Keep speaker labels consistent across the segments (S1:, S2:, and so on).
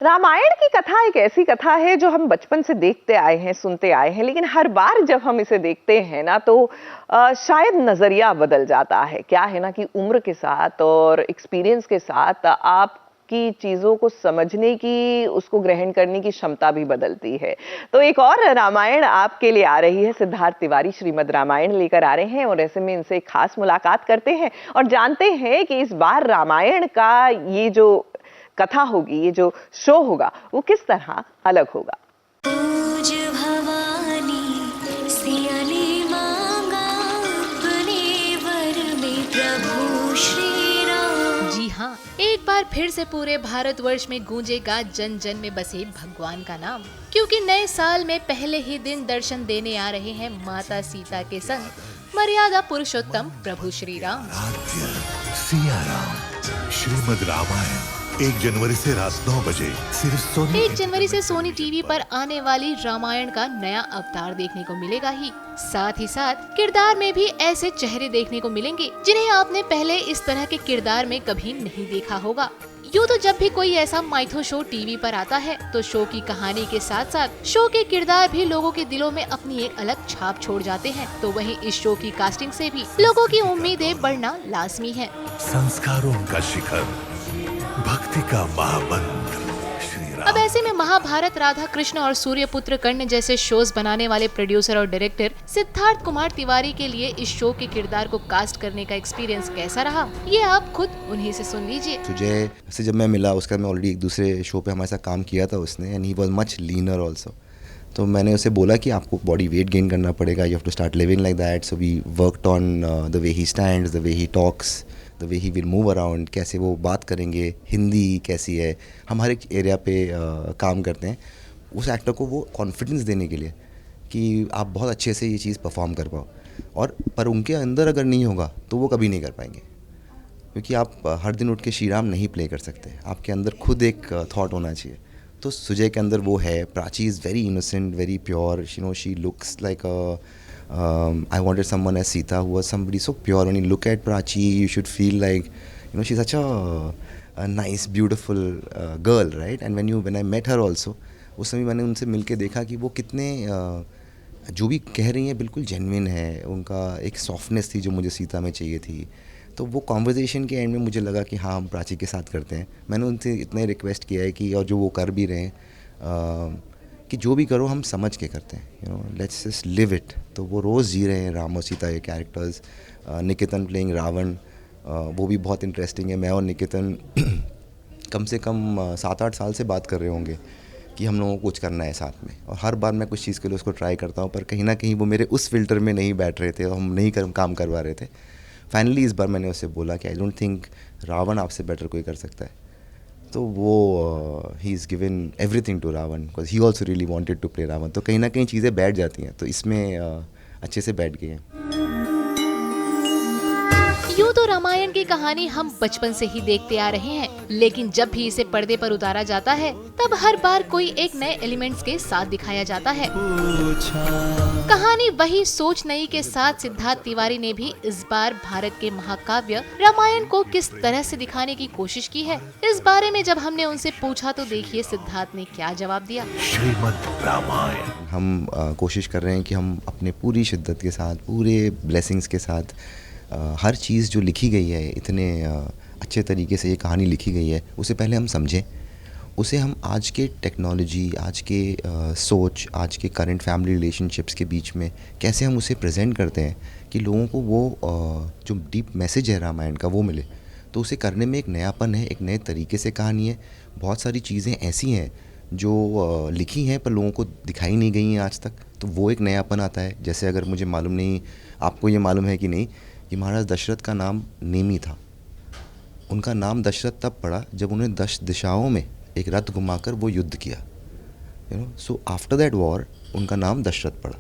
S1: रामायण की कथा एक ऐसी कथा है जो हम बचपन से देखते आए हैं, सुनते आए हैं, लेकिन हर बार जब हम इसे देखते हैं ना तो शायद नजरिया बदल जाता है। क्या है ना कि उम्र के साथ और एक्सपीरियंस के साथ आपकी चीजों को समझने की, उसको ग्रहण करने की क्षमता भी बदलती है। तो एक और रामायण आपके लिए आ रही है। सिद्धार्थ तिवारी श्रीमद् रामायण लेकर आ रहे हैं और ऐसे में इनसे एक खास मुलाकात करते हैं और जानते हैं कि इस बार रामायण का ये जो कथा होगी, ये जो शो होगा, वो किस तरह अलग होगा।
S2: पूज भवानी सियाली मांगा अपने वर में प्रभु श्री राम।
S3: जी हाँ, एक बार फिर से पूरे भारतवर्ष में गूंजेगा जन जन में बसे भगवान का नाम, क्योंकि नए साल में पहले ही दिन दर्शन देने आ रहे हैं माता सीता के संग मर्यादा पुरुषोत्तम प्रभु श्री राम।
S4: सिया राम श्रीमद् रामायण 1 जनवरी से रात 9 बजे सिर्फ सोनी।
S3: 1 जनवरी से सोनी टीवी पर आने वाली रामायण का नया अवतार देखने को मिलेगा ही साथ किरदार में भी ऐसे चेहरे देखने को मिलेंगे जिन्हें आपने पहले इस तरह के किरदार में कभी नहीं देखा होगा। यूँ तो जब भी कोई ऐसा माइथो शो टीवी पर आता है तो शो की कहानी के साथ साथ शो के किरदार भी लोगों के दिलों में अपनी एक अलग छाप छोड़ जाते हैं। तो वहीं इस शो की कास्टिंग से भी लोगों की उम्मीदें बढ़ना लाजमी है।
S4: संस्कारों का शिखर, भक्ति का महामंत्र श्री राम।
S3: अब ऐसे में महाभारत, राधा कृष्ण और सूर्यपुत्र कर्ण जैसे शोज बनाने वाले प्रोड्यूसर और डायरेक्टर सिद्धार्थ कुमार तिवारी के लिए इस शो के किरदार को कास्ट करने का एक्सपीरियंस कैसा रहा, ये आप खुद उन्हीं से सुन लीजिए।
S5: सुजय से जब मैं मिला, उसका मैं ऑलरेडी एक दूसरे शो पे हमारे साथ काम किया था उसने, and he was much linear also. तो मैंने उसे बोला कि आपको बॉडी वेट गेन करना पड़ेगा, you have to start living like that. So we worked on the way he stands, the way he talks, the way he will move around, कैसे वो बात करेंगे, हिंदी कैसी है। हम हर एक एरिया पे काम करते हैं उस एक्टर को वो कॉन्फिडेंस देने के लिए कि आप बहुत अच्छे से ये चीज़ परफॉर्म कर पाओ। और पर उनके अंदर अगर नहीं होगा तो वो कभी नहीं कर पाएंगे, क्योंकि आप हर दिन उठ के श्री राम नहीं प्ले कर सकते। आपके अंदर खुद एक थॉट होना चाहिए। तो सुजय के अंदर वो है। Prachi is very innocent, very pure, you know, she looks like I wanted someone as Sita who was somebody so pure. When you look at Prachi, you should feel like, you know, she's such a nice, beautiful girl, right? And when I met her also, उस समय मैंने उनसे मिलके देखा कि वो कितने जो भी कह रही हैं बिल्कुल जेन्युइन है। उनका एक सॉफ्टनेस थी जो मुझे सीता में चाहिए थी। तो वो कॉन्वर्जेशन के एंड में मुझे लगा कि हाँ, हम प्राची के साथ करते हैं। मैंने उनसे इतना रिक्वेस्ट किया है कि, और जो वो कर भी रहे हैं, कि जो भी करो हम समझ के करते हैं, you know, let's just live it. तो वो रोज़ जी रहे हैं राम और सीता के कैरेक्टर्स। निकेतन प्लेइंग रावण, वो भी बहुत इंटरेस्टिंग है। मैं और निकेतन कम से कम 7-8 साल से बात कर रहे होंगे कि हम लोगों को कुछ करना है साथ में, और हर बार मैं कुछ चीज़ के लिए उसको ट्राई करता हूँ, पर कहीं ना कहीं वो मेरे उस फिल्टर में नहीं बैठ रहे थे और हम नहीं काम करवा रहे थे। फाइनली इस बार मैंने उससे बोला कि आई डोंट थिंक रावण आपसे बेटर कोई कर सकता है। तो वो he is given everything to Ravan, because he also really wanted to play Ravan. तो कहीं ना कहीं चीज़ें बैठ जाती हैं, तो इसमें अच्छे से बैठ गई हैं।
S3: यूँ तो रामायण की कहानी हम बचपन से ही देखते आ रहे हैं, लेकिन जब भी इसे पर्दे पर उतारा जाता है तब हर बार कोई एक नए एलिमेंट्स के साथ दिखाया जाता है। कहानी वही सोच नई के साथ सिद्धार्थ तिवारी ने भी इस बार भारत के महाकाव्य रामायण को किस तरह से दिखाने की कोशिश की है। इस बारे में जब हमने उनसे पूछा तो देखिए सिद्धार्थ ने क्या जवाब दिया।
S4: श्रीमद् रामायण
S5: हम कोशिश कर रहे हैं कि हम अपने पूरी शिद्दत के साथ, पूरे ब्लेसिंग्स के साथ, हर चीज़ जो लिखी गई है, इतने अच्छे तरीके से ये कहानी लिखी गई है, उसे पहले हम समझें। उसे हम आज के टेक्नोलॉजी, आज के सोच, आज के करंट फैमिली रिलेशनशिप्स के बीच में कैसे हम उसे प्रेजेंट करते हैं कि लोगों को वो जो डीप मैसेज है रामायण का वो मिले। तो उसे करने में एक नयापन है, एक नए तरीके से कहानी है। बहुत सारी चीज़ें ऐसी हैं जो लिखी हैं पर लोगों को दिखाई नहीं गई हैं आज तक, तो वो एक नयापन आता है। जैसे अगर मुझे मालूम नहीं, आपको ये मालूम है कि नहीं, कि महाराज दशरथ का नाम नेमी था। उनका नाम दशरथ तब पड़ा जब उन्होंने 10 दिशाओं में एक रथ घुमाकर वो युद्ध किया, you know. So after that war उनका नाम दशरथ पड़ा।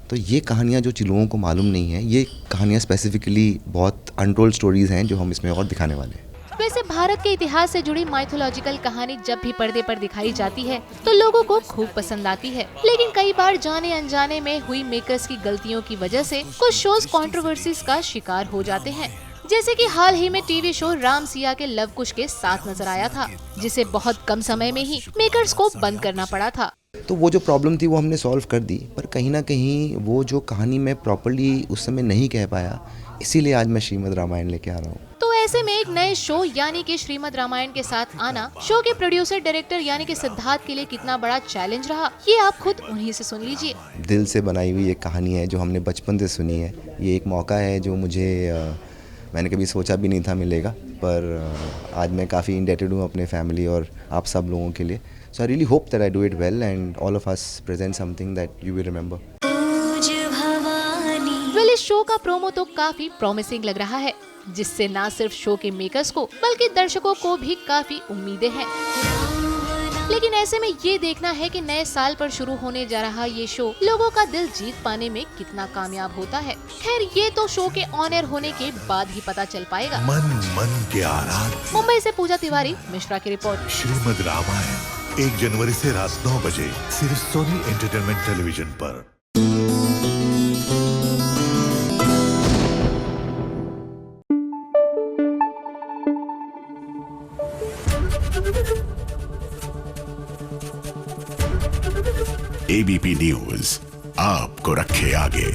S5: तो ये कहानियाँ जो लोगों को मालूम नहीं है, ये कहानियाँ स्पेसिफिकली बहुत अनटोल्ड स्टोरीज़ हैं जो हम इसमें और दिखाने वाले हैं।
S3: वैसे भारत के इतिहास से जुड़ी माइथोलॉजिकल कहानी जब भी पर्दे पर दिखाई जाती है तो लोगों को खूब पसंद आती है, लेकिन कई बार जाने अनजाने में हुई मेकर्स की गलतियों की वजह से कुछ शोज कंट्रोवर्सीज का शिकार हो जाते हैं। जैसे कि हाल ही में टीवी शो राम सिया के लव कुश के साथ नजर आया था, जिसे बहुत कम समय में ही मेकर्स को बंद करना पड़ा था।
S5: तो वो जो प्रॉब्लम थी वो हमने सॉल्व कर दी, पर कहीं ना कहीं वो जो कहानी मैं प्रॉपर्ली उस समय नहीं कह पाया, इसीलिए आज मैं श्रीमद् रामायण लेके आ रहा हूँ।
S3: तो ऐसे में एक नए शो यानी कि श्रीमद् रामायण के साथ आना शो के प्रोड्यूसर डायरेक्टर यानी कि सिद्धार्थ के लिए कितना बड़ा चैलेंज रहा, ये आप खुद उन्हीं से सुन लीजिए।
S5: दिल से बनाई हुई एक कहानी है जो हमने बचपन से सुनी है। ये एक मौका है जो मुझे मैंने कभी सोचा भी नहीं था मिलेगा, पर आज मैं काफ़ी इंडेटेड हूँ अपने फैमिली और आप सब लोगों के लिए। So I really hope that I do it well and all of us present something that you will remember.
S3: Well, इस शो का प्रोमो तो काफी प्रॉमिसिंग लग रहा है, जिससे ना सिर्फ शो के मेकर्स को बल्कि दर्शकों को भी काफी उम्मीदें हैं। लेकिन ऐसे में ये देखना है कि नए साल पर शुरू होने जा रहा ये शो लोगों का दिल जीत पाने में कितना कामयाब होता है। खैर, ये तो शो के ऑन एयर होने के बाद ही पता चल पाएगा।
S4: मन मन के आराध्य।
S3: मुंबई से पूजा तिवारी, मिश्रा की रिपोर्ट।
S4: श्रीमद् रामायण 1 जनवरी से रात 9 बजे सिर्फ सोनी एंटरटेनमेंट टेलीविजन पर।
S6: एबीपी न्यूज आपको रखे आगे।